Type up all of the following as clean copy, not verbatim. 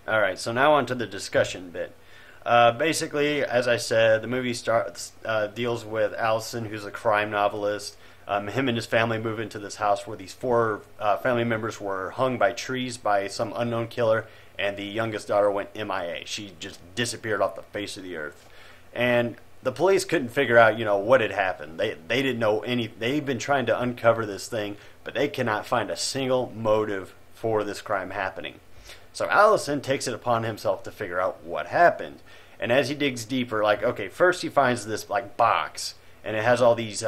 All right, so now on to the discussion bit. Basically, as I said, the movie starts deals with Allison, who's a crime novelist. Him and his family move into this house where these four family members were hung by trees by some unknown killer, and the youngest daughter went MIA. She just disappeared off the face of the earth, and the police couldn't figure out, what had happened. They didn't know any. They've been trying to uncover this thing, but they cannot find a single motive for this crime happening. So Allison takes it upon himself to figure out what happened. And as he digs deeper, okay, first he finds this box, and it has all these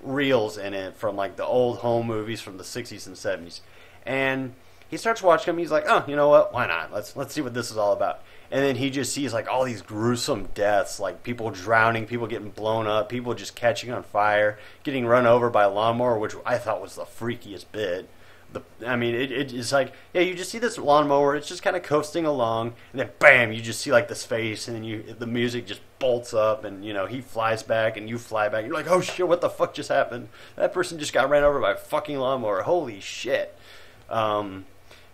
reels in it from the old home movies from the 60s and 70s. And he starts watching them. He's like, oh, you know what? Why not? Let's see what this is all about. And then he just sees all these gruesome deaths, like people drowning, people getting blown up, people just catching on fire, getting run over by a lawnmower, which I thought was the freakiest bit. It's you just see this lawnmower, it's just kind of coasting along, and then bam, you just see this face, and then the music just bolts up, and he flies back, and you fly back. You're like, oh shit, what the fuck just happened? That person just got ran over by a fucking lawnmower. Holy shit. But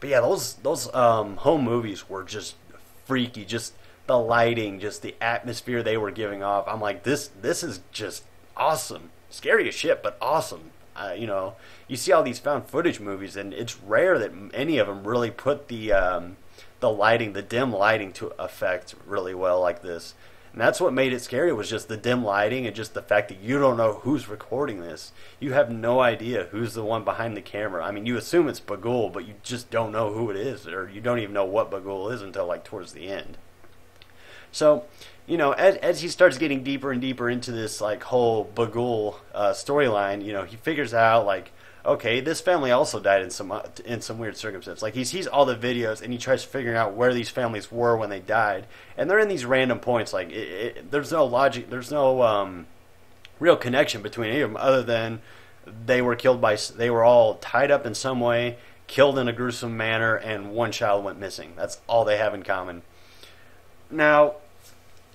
yeah, those home movies were just freaky. Just the lighting, just the atmosphere they were giving off. I'm like, this is just awesome. Scary as shit, but awesome. You see all these found footage movies, and it's rare that any of them really put the lighting, the dim lighting, to effect really well like this. And that's what made it scary, was just the dim lighting and just the fact that you don't know who's recording this. You have no idea who's the one behind the camera. I mean, you assume it's Bagul, but you just don't know who it is, or you don't even know what Bagul is until towards the end. So, as he starts getting deeper and deeper into this whole Bagul storyline, he figures out okay, this family also died in some weird circumstances. He sees all the videos, and he tries figuring out where these families were when they died, and they're in these random points. There's no logic, there's no real connection between any of them, other than they were all tied up in some way, killed in a gruesome manner, and one child went missing. That's all they have in common. Now,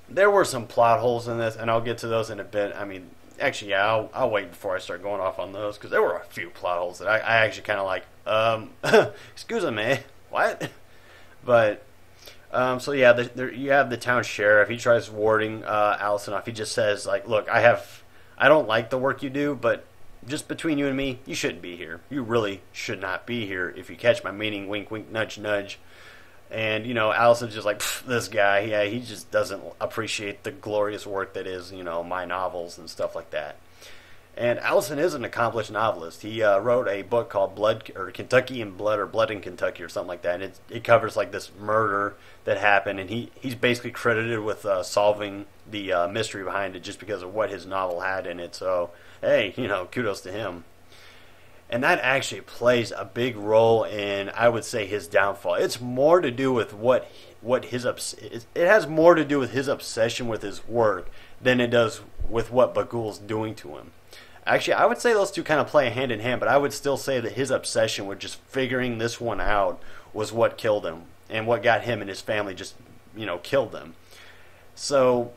there were some plot holes in this, and I'll get to those in a bit. Actually, yeah, I'll wait before I start going off on those, because there were a few plot holes that I actually kind of excuse me, what? But, so yeah, you have the town sheriff. He tries warding Allison off. He just says, look, I don't like the work you do, but just between you and me, you shouldn't be here. You really should not be here, if you catch my meaning. Wink, wink, nudge, nudge. And, Allison's just this guy, yeah, he just doesn't appreciate the glorious work that is, my novels and stuff like that. And Allison is an accomplished novelist. He wrote a book called Blood, or Kentucky in Blood, or Blood in Kentucky, or something like that. And it covers, this murder that happened. And he's basically credited with solving the mystery behind it just because of what his novel had in it. So, hey, kudos to him. And that actually plays a big role in, I would say, his downfall. It's more to do with it has more to do with his obsession with his work than it does with what Bagul's doing to him. Actually, I would say those two kind of play hand in hand, but I would still say that his obsession with just figuring this one out was what killed him, and what got him and his family just, killed them. So,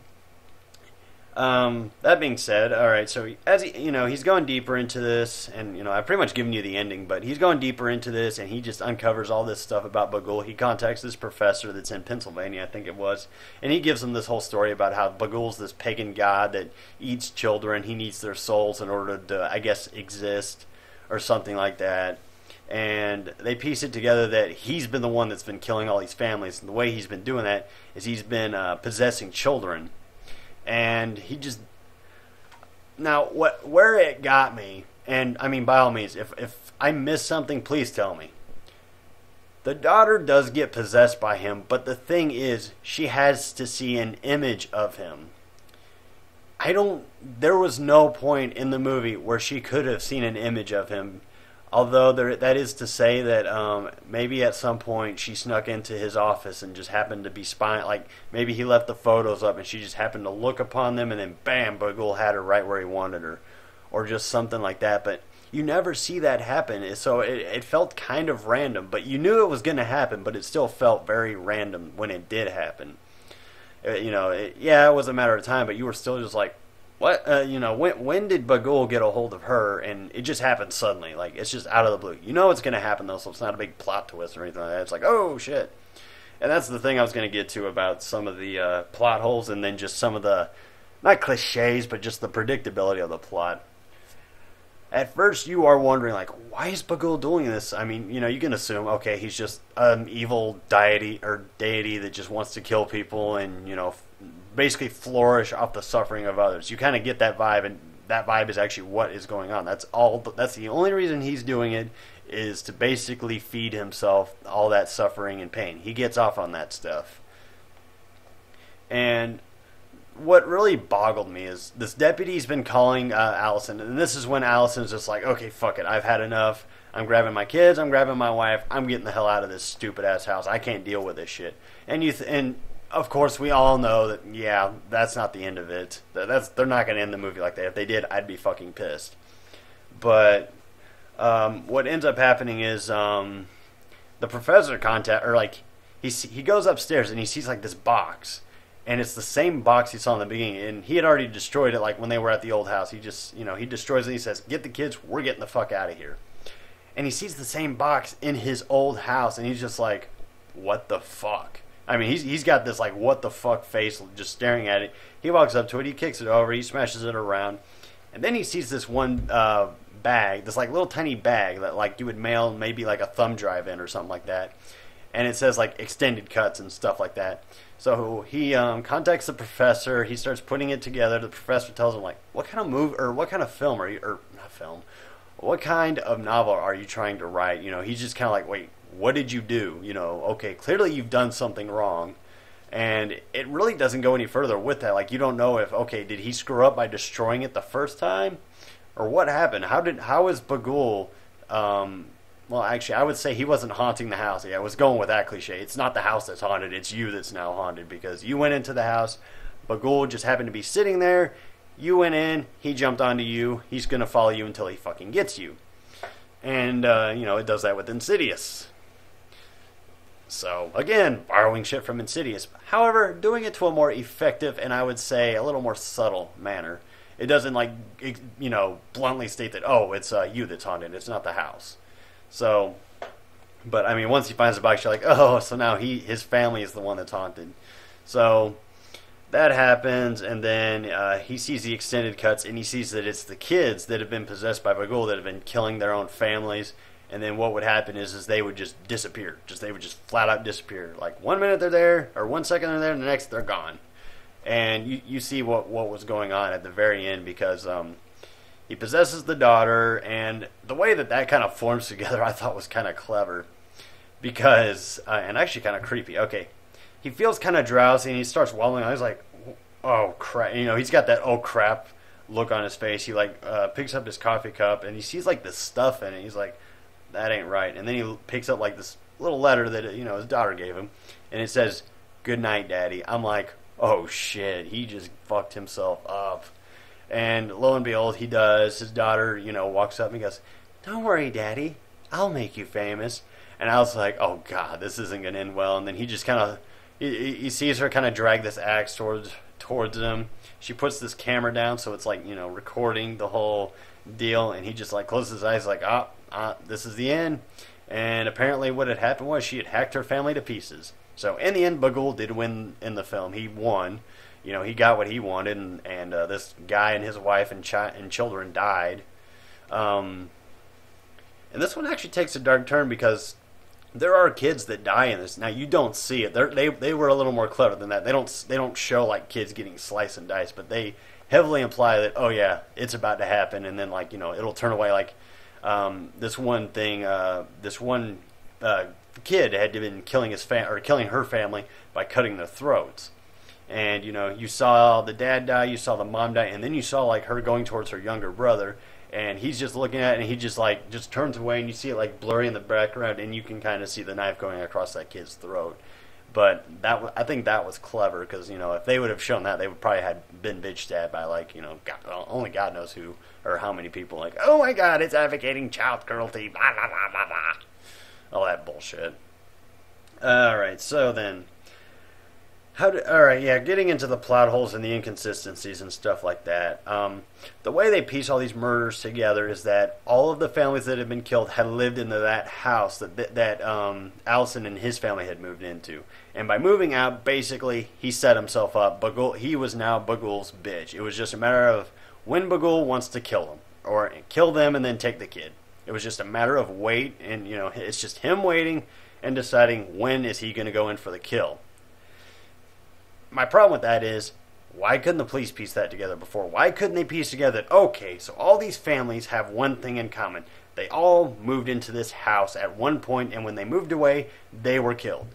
that being said, all right. So as he's going deeper into this, and I've pretty much given you the ending, but he's going deeper into this, and he just uncovers all this stuff about Bagul. He contacts this professor that's in Pennsylvania, I think it was, and he gives him this whole story about how Bagul's this pagan god that eats children. He needs their souls in order to, I guess, exist, or something like that. And they piece it together that he's been the one that's been killing all these families, and the way he's been doing that is he's been possessing children. And he just... Now, where it got me, and by all means, if I miss something, please tell me. The daughter does get possessed by him, but the thing is, she has to see an image of him. There was no point in the movie where she could have seen an image of him. Although that is to say that maybe at some point she snuck into his office and just happened to be spying. Maybe he left the photos up and she just happened to look upon them, and then bam, Bagul had her right where he wanted her. Or just something like that. But you never see that happen. So it felt kind of random. But you knew it was going to happen, but it still felt very random when it did happen. It was a matter of time, but you were still just like, what? When did Bagul get a hold of her? And it just happened suddenly. It's just out of the blue. It's going to happen, though, so it's not a big plot twist or anything like that. It's like, oh, shit. And that's the thing I was going to get to about some of the plot holes, and then just some of the, not cliches, but just the predictability of the plot. At first, you are wondering, like, why is Bagul doing this? I mean, you can assume, okay, he's just an evil deity that just wants to kill people and, basically flourish off the suffering of others. You kind of get that vibe, and that vibe is actually what is going on. That's the only reason he's doing it, is to basically feed himself all that suffering and pain. He gets off on that stuff. And what really boggled me is this deputy's been calling Allison, and this is when Allison's just like, okay, fuck it, I've had enough. I'm grabbing my kids, I'm grabbing my wife, I'm getting the hell out of this stupid ass house. I can't deal with this shit. And and of course we all know that, yeah, that's not the end of it. They're not going to end the movie like that. If they did, I'd be fucking pissed. But what ends up happening is the professor he goes upstairs and he sees like this box. And it's the same box he saw in the beginning. And he had already destroyed it, like when they were at the old house. He just, he destroys it. He says, get the kids, we're getting the fuck out of here. And he sees the same box in his old house. And he's just like, what the fuck? I mean, he's got this, like, what the fuck face just staring at it. He walks up to it. He kicks it over. He smashes it around. And then he sees this one bag, this, like, little tiny bag that, like, you would mail maybe, like, a thumb drive in or something like that. And it says, like, extended cuts and stuff like that. So he contacts the professor. He starts putting it together. The professor tells him, like, what kind of what kind of film are you, or not film, what kind of novel are you trying to write? He's just kind of like, wait, what did you do? Okay, clearly you've done something wrong. And it really doesn't go any further with that. Like, you don't know if, okay, did he screw up by destroying it the first time? Or what happened? How is Bagul, well, actually, I would say he wasn't haunting the house. Yeah, I was going with that cliche. It's not the house that's haunted. It's you that's now haunted, because you went into the house. Bagul just happened to be sitting there. You went in. He jumped onto you. He's going to follow you until he fucking gets you. And, it does that with Insidious. So, again, borrowing shit from Insidious. However, doing it to a more effective and I would say a little more subtle manner. It doesn't, bluntly state that, oh, it's you that's haunted. It's not the house. So, but I mean, once he finds the box, you're like, oh, so now his family is the one that's haunted. So that happens, and then he sees the extended cuts, and he sees that it's the kids that have been possessed by Bagul that have been killing their own families. And then what would happen is they would just disappear. They would just flat out disappear. Like 1 minute they're there, or 1 second they're there, and the next they're gone. And you see what was going on at the very end, because he possesses the daughter, and the way that kind of forms together I thought was kind of clever. Because, and actually kind of creepy. Okay, he feels kind of drowsy, and he starts wobbling. I was like, oh crap. He's got that oh crap look on his face. He picks up his coffee cup, and he sees like this stuff in it. He's like, that ain't right. And then he picks up like this little letter that, his daughter gave him. And it says, good night, Daddy. I'm like, oh shit, he just fucked himself up. And lo and behold, he does. His daughter, walks up and he goes, don't worry, Daddy, I'll make you famous. And I was like, oh God, this isn't going to end well. And then he just kind of, he sees her kind of drag this axe towards him. She puts this camera down, so it's like, recording the whole deal. And he just like closes his eyes like, this is the end. And apparently what had happened was she had hacked her family to pieces. So in the end, Bagul did win in the film. He won. He got what he wanted, and this guy and his wife and children died. And this one actually takes a dark turn, because there are kids that die in this. Now you don't see it. They were a little more clever than that. They don't show like kids getting sliced and diced, but they heavily imply that, oh yeah, it's about to happen, and then it'll turn away. Like this one kid had been killing killing her family by cutting their throats. And, you saw the dad die, you saw the mom die, and then you saw, her going towards her younger brother, and he's just looking at it, and he just turns away, and you see it, blurry in the background, and you can kind of see the knife going across that kid's throat. But I think that was clever, because, if they would have shown that, they would probably have been bitch stabbed by, only God knows who, or how many people, oh my God, it's advocating child cruelty, blah, blah, blah, blah, blah. All that bullshit. Alright, so then, All right, yeah, getting into the plot holes and the inconsistencies and stuff like that. The way they piece all these murders together is that all of the families that had been killed had lived into that house that Allison and his family had moved into, and by moving out, basically he set himself up. He was now Bagul's bitch. It was just a matter of when Bagul wants to kill him or kill them and then take the kid. It was just a matter of wait, and it's just him waiting and deciding when is he going to go in for the kill. My problem with that is, why couldn't the police piece that together before? Why couldn't they piece together that, okay, so all these families have one thing in common. They all moved into this house at one point, and when they moved away, they were killed.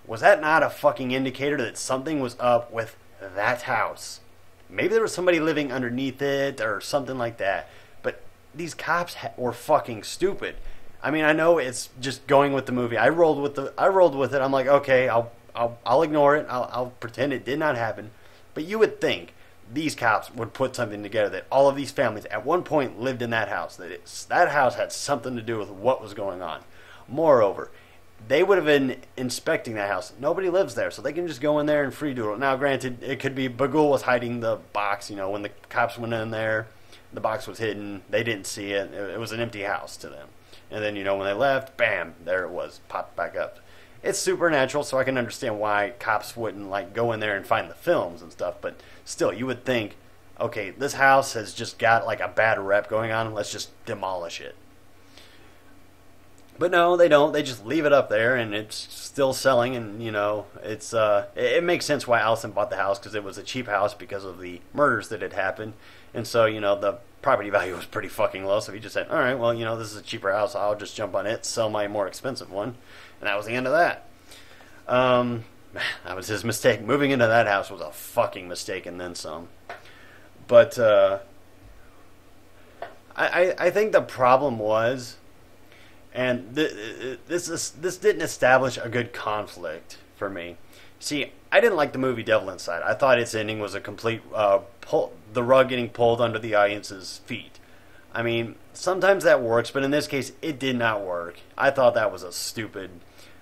Was that not a fucking indicator that something was up with that house? Maybe there was somebody living underneath it or something like that. But these cops were fucking stupid. I mean, I know it's just going with the movie. I rolled with it. I'm like, okay, I'll ignore it. I'll pretend it did not happen. But you would think these cops would put something together that all of these families at one point lived in that house. That house had something to do with what was going on. Moreover, they would have been inspecting that house. Nobody lives there, so they can just go in there and free doodle. Now, granted, it could be Bagul was hiding the box. When the cops went in there, the box was hidden. They didn't see it. It was an empty house to them. And then, when they left, bam, there it was, popped back up. It's supernatural, so I can understand why cops wouldn't go in there and find the films and stuff. But still, you would think, okay, this house has just got a bad rep going on. Let's just demolish it. But no, they don't. They just leave it up there, and it's still selling. And it makes sense why Allison bought the house, because it was a cheap house because of the murders that had happened. And so the property value was pretty fucking low. So he just said, all right, well, this is a cheaper house. I'll just jump on it, sell my more expensive one. And that was the end of that. That was his mistake. Moving into that house was a fucking mistake and then some. But I think the problem was, and this didn't establish a good conflict for me. See, I didn't like the movie Devil Inside. I thought its ending was a complete the rug getting pulled under the audience's feet. I mean, sometimes that works, but in this case, it did not work. I thought that was a stupid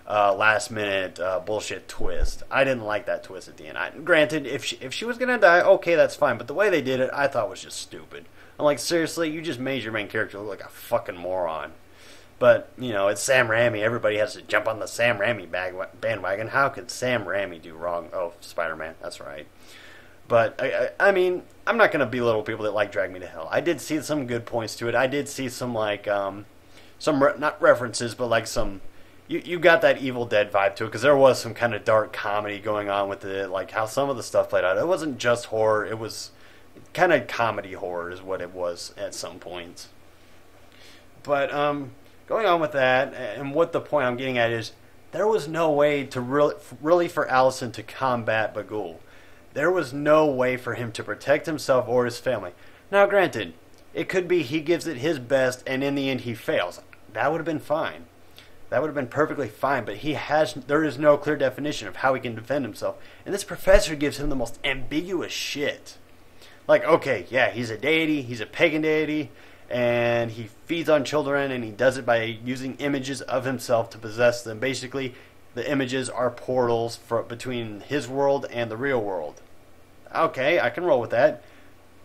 last-minute bullshit twist. I didn't like that twist at the end. Granted, if she was going to die, okay, that's fine. But the way they did it, I thought was just stupid. I'm like, seriously? You just made your main character look like a fucking moron. But, it's Sam Raimi. Everybody has to jump on the Sam Raimi bandwagon. How could Sam Raimi do wrong? Oh, Spider-Man. That's right. But, I mean, I'm not going to belittle people that like Drag Me to Hell. I did see some good points to it. I did see some, not references, but, some... You got that Evil Dead vibe to it, because there was some kind of dark comedy going on with it, how some of the stuff played out. It wasn't just horror. It was kind of comedy horror is what it was at some points. But, going on with that, and what the point I'm getting at is, there was no way to really for Allison to combat Bagul. There was no way for him to protect himself or his family. Now, granted, it could be he gives it his best, and in the end he fails. That would have been fine. That would have been perfectly fine, but there is no clear definition of how he can defend himself. And this professor gives him the most ambiguous shit. Okay, yeah, he's a deity, he's a pagan deity, and he feeds on children, and he does it by using images of himself to possess them. Basically, the images are portals between his world and the real world. Okay, I can roll with that.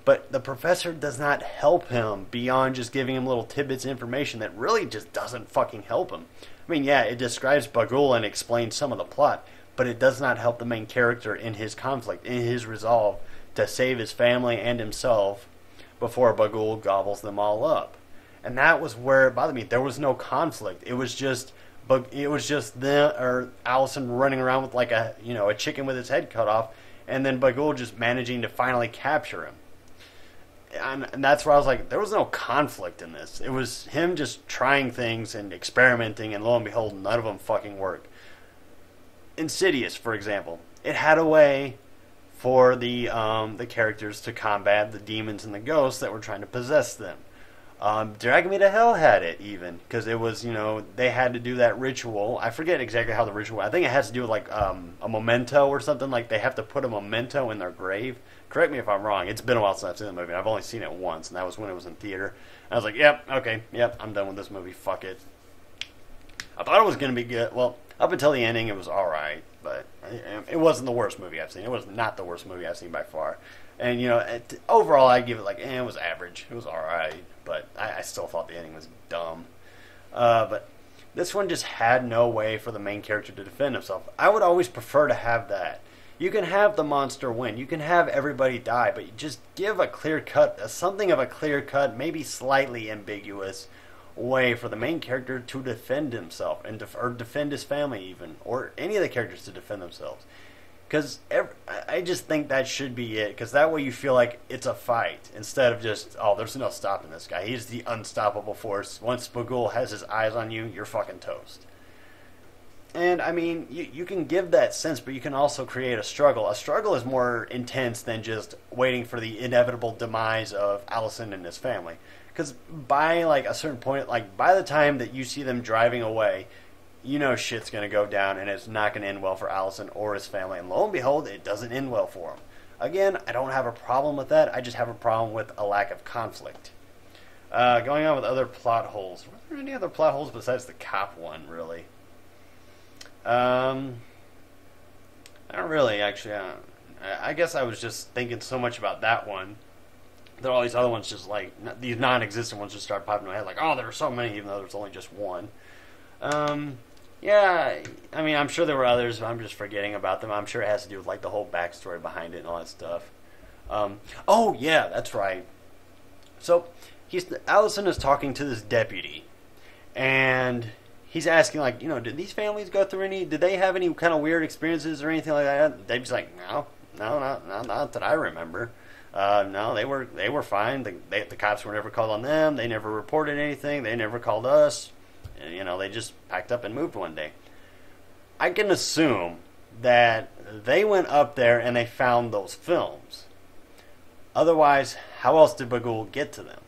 But the professor does not help him beyond just giving him little tidbits of information that really just doesn't fucking help him. I mean, yeah, it describes Bagul and explains some of the plot, but it does not help the main character in his conflict, in his resolve to save his family and himself before Bagul gobbles them all up. And that was where it bothered me. There was no conflict. It was just Allison running around with a chicken with its head cut off, and then Bagul just managing to finally capture him. And that's where I was like, there was no conflict in this. It was him just trying things and experimenting, and lo and behold, none of them fucking work. Insidious, for example, it had a way for the characters to combat the demons and the ghosts that were trying to possess them. Drag Me to Hell had it even, because it was, they had to do that ritual. I forget exactly how the ritual, I think it has to do with a memento or something, they have to put a memento in their grave. Correct me if I'm wrong. It's been a while since I've seen the movie. I've only seen it once, and that was when it was in theater. And I was like, yep, okay, yep, I'm done with this movie. Fuck it. I thought it was going to be good. Well, up until the ending, it was alright, but it wasn't the worst movie I've seen. It was not the worst movie I've seen by far. And overall, I'd give it like, it was average. It was all right, but I still thought the ending was dumb. But this one just had no way for the main character to defend himself. I would always prefer to have that. You can have the monster win. You can have everybody die, but you just give a clear cut, something of a clear cut, maybe slightly ambiguous way for the main character to defend himself or defend his family even, or any of the characters to defend themselves. Because I just think that should be it, because that way you feel like it's a fight instead of just, oh, there's no stopping this guy. He's the unstoppable force. Once Bagul has his eyes on you, you're fucking toast. And, I mean, you can give that sense, but you can also create a struggle. A struggle is more intense than just waiting for the inevitable demise of Allison and his family. Because by, like, a certain point, like, by the time that you see them driving away, you know shit's going to go down, and it's not going to end well for Allison or his family. And lo and behold, it doesn't end well for him. Again, I don't have a problem with that. I just have a problem with a lack of conflict. Going on with other plot holes. Were there any other plot holes besides the cop one, really? Not really, actually. I guess I was just thinking so much about that one that all these other ones just, like, these non-existent ones just started popping in my head. Like, oh, there are so many, even though there's only just one. Yeah, I mean, I'm sure there were others, but I'm just forgetting about them. I'm sure it has to do with, like, the whole backstory behind it and all that stuff. Oh, yeah, that's right. So, Allison is talking to this deputy, and he's asking, like, did these families go through did they have any kind of weird experiences or anything like that? They're just like, no, not that I remember. No, they were fine. The cops were never called on them. They never reported anything. They never called us. They just packed up and moved one day. I can assume that they went up there and they found those films. Otherwise, how else did Bagul get to them?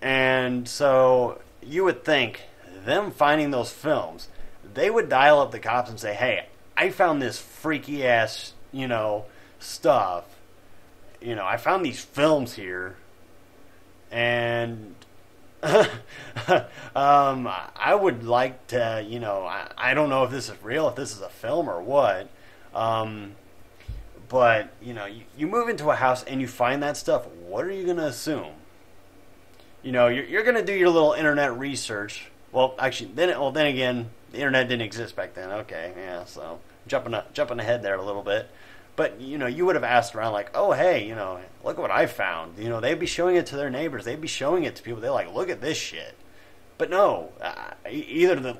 And so you would think them finding those films, they would dial up the cops and say, hey, I found this freaky ass, stuff. I found these films here, and I would like to, I don't know if this is real, if this is a film or what, but, you move into a house and you find that stuff, what are you going to assume? You're going to do your little internet research. Well, actually, then again, the internet didn't exist back then. Okay, yeah, so jumping ahead there a little bit. But, you would have asked around like, oh, hey, look what I found. They'd be showing it to their neighbors. They'd be showing it to people. They're like, look at this shit. But no, either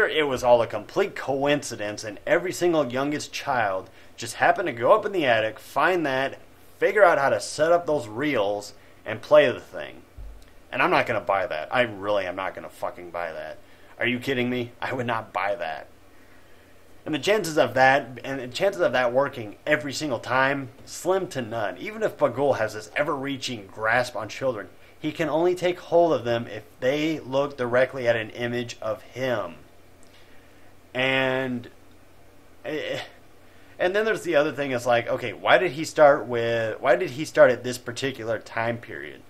it was all a complete coincidence and every single youngest child just happened to go up in the attic, find that, figure out how to set up those reels, and play the thing. And I'm not going to buy that. I really am not going to fucking buy that. Are you kidding me? I would not buy that. And the chances of that working every single time, slim to none. Even if Bagul has this ever-reaching grasp on children, he can only take hold of them if they look directly at an image of him. And then there's the other thing. It's like, okay, why did he start at this particular time period?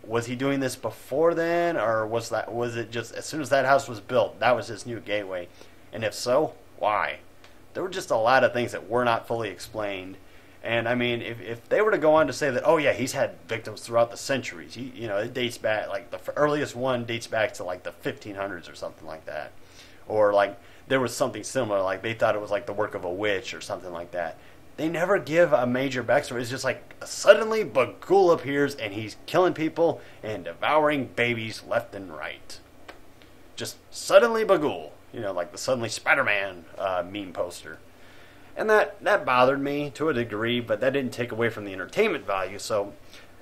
Was he doing this before then, or was it just as soon as that house was built, that was his new gateway? And if so, why? There were just a lot of things that were not fully explained. And I mean, if they were to go on to say that, oh yeah, he's had victims throughout the centuries. It dates back, like the earliest one dates back to like the 1500s or something like that. Or like there was something similar, like they thought it was like the work of a witch or something like that. They never give a major backstory. It's just like suddenly Bagul appears and he's killing people and devouring babies left and right. Just suddenly Bagul. Like the suddenly Spider-Man meme poster. And that bothered me to a degree, but that didn't take away from the entertainment value. So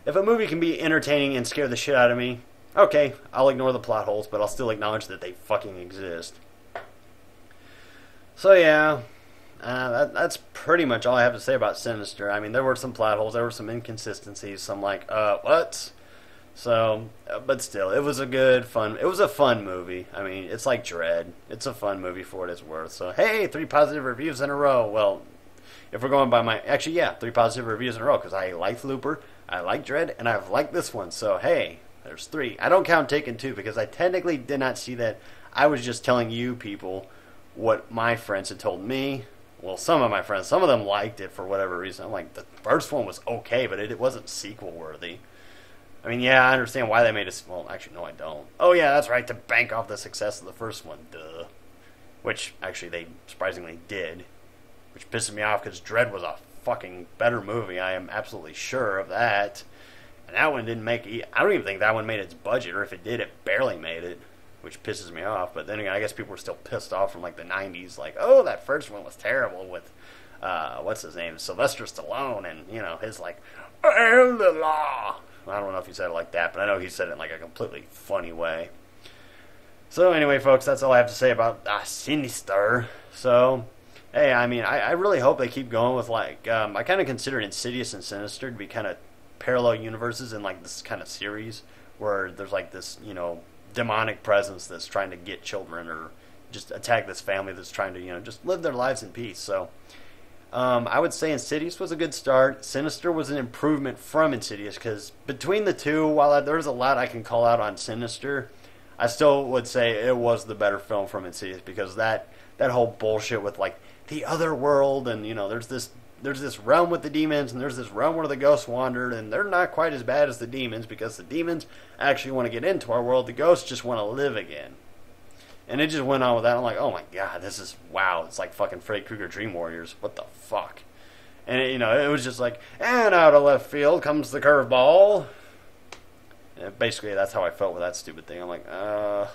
if a movie can be entertaining and scare the shit out of me, okay, I'll ignore the plot holes, but I'll still acknowledge that they fucking exist. So yeah, that's pretty much all I have to say about Sinister. I mean, there were some plot holes, there were some inconsistencies, some like, what? So, but still, it was a fun movie. I mean, it's like Dread. It's a fun movie for what it's worth. So, hey, 3 positive reviews in a row. Well, if we're going by 3 positive reviews in a row, because I liked Looper, I like Dread, and I've liked this one. So, hey, there's 3. I don't count Taken 2, because I technically did not see that. I was just telling you people what my friends had told me. Well, some of my friends, some of them liked it for whatever reason. I'm like, the first one was okay, but it wasn't sequel worthy. I mean, yeah, I understand why they made it. Well, actually, no, I don't. Oh, yeah, that's right, to bank off the success of the first one. Duh. Which, actually, they surprisingly did. Which pisses me off because Dread was a fucking better movie. I am absolutely sure of that. And that one didn't make it. I don't even think that one made its budget, or if it did, it barely made it. Which pisses me off. But then again, I guess people were still pissed off from like the 90s. Like, oh, that first one was terrible with, what's his name? Sylvester Stallone. And, you know, his like, I am the law. I don't know if he said it like that, but I know he said it in like a completely funny way. So anyway, folks, that's all I have to say about Sinister. So, hey, I mean, I really hope they keep going with like, I kind of consider Insidious and Sinister to be kind of parallel universes in like this kind of series where there's like this, you know, demonic presence that's trying to get children or just attack this family that's trying to, you know, just live their lives in peace. So I would say Insidious was a good start. Sinister was an improvement from Insidious because between the two, while there's a lot I can call out on Sinister, I still would say it was the better film from Insidious because that whole bullshit with like the other world and, you know, there's this realm with the demons and there's this realm where the ghosts wandered and they're not quite as bad as the demons because the demons actually want to get into our world. The ghosts just want to live again. And it just went on with that. I'm like, oh my god, this is, wow, it's like fucking Freddy Krueger Dream Warriors. What the fuck? And, it, you know, it was just like, and out of left field comes the curveball. And basically, that's how I felt with that stupid thing. I'm like, oh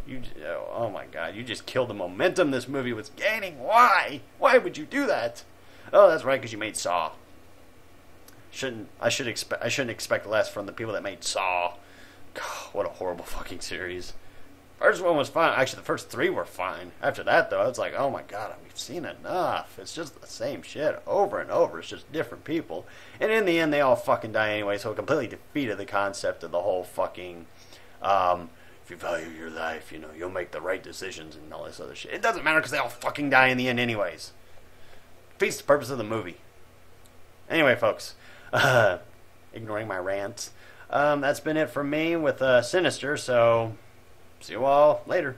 my god, you just killed the momentum this movie was gaining. Why? Why would you do that? Oh, that's right, because you made Saw. I shouldn't expect less from the people that made Saw. God, what a horrible fucking series. First one was fine. Actually, the first three were fine. After that, though, it's like, oh my god, we've seen enough. It's just the same shit over and over. It's just different people. And in the end, they all fucking die anyway, so it completely defeated the concept of the whole fucking, if you value your life, you know, you'll make the right decisions and all this other shit. It doesn't matter because they all fucking die in the end anyways. Defeats the purpose of the movie. Anyway, folks, ignoring my rants, that's been it from me with Sinister, so see you all later.